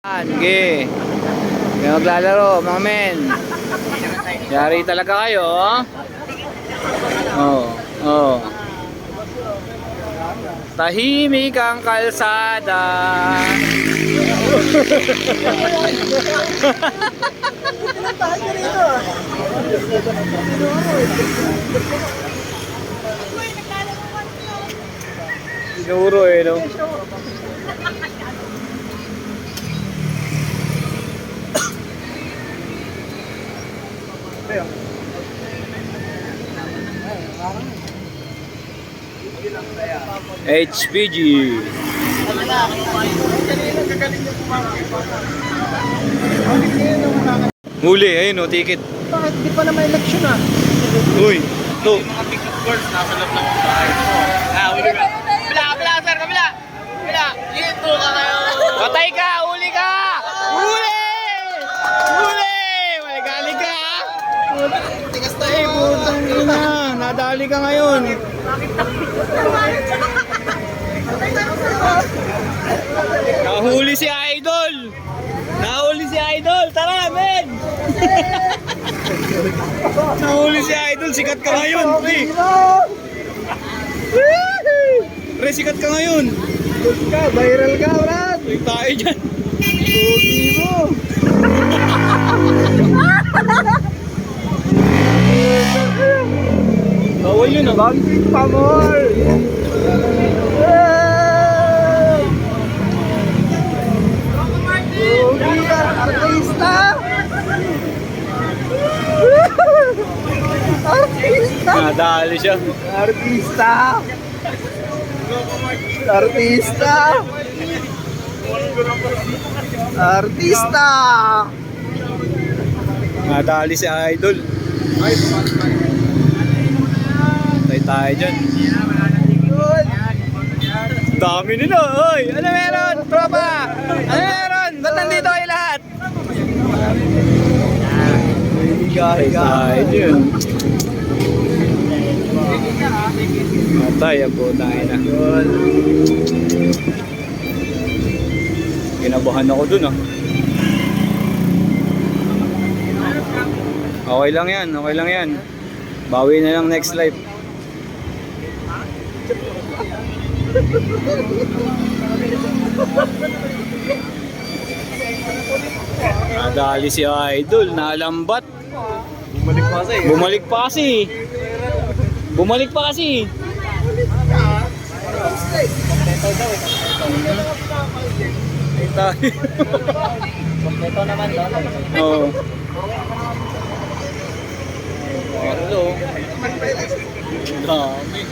Sige. May maglalaro, mga men. Yari talaga kayo, oh. Oh, oh. Tahimik ang kalsada. Sinuro eh, no? HPG. Huli, ayun o, ticket. Bakit di pa naman election ah? Uy, to. Mga pick-up girls, nasa loob ng bahay ko. Huli ka. Kabila, sir, kabila. Kabila, dito ka kayo. Patay ka, huli ka! Huli! Huli! Maligali ka, ha? Tigas na Ay, putang ina. Nadali ka ngayon. Nahuli si Idol! Nahuli si Idol! Tara, men! Nahuli si Idol! Sikat ka ngayon! Pre! Pre, sikat ka ngayon! Viral ka, Brad! Tuwing tayo dyan! Pogi mo! Bawal yun, ah! Bangkit pa more! Pogi ka, artista! Artista! Nadali siya! Artista! Artista! Artista! Nadali si Idol! Tayo tayo dyan! Dami nila! Oy! Ano meron? Tropa! Ano meron? Ba't nandito kayo lahat? Higa-higa. Tayo dyan! Matay ang putang ina. Kinabahan ako dun, ah. Okay lang yan, okay lang yan. Bawi na lang next life. Nadali si Idol, nalambat. Bumalik pa kasi. Bumalik pa kasi. Bumalik pa kasi. Ay tayo. Kompleto naman doon. Oo. Hello. Dami.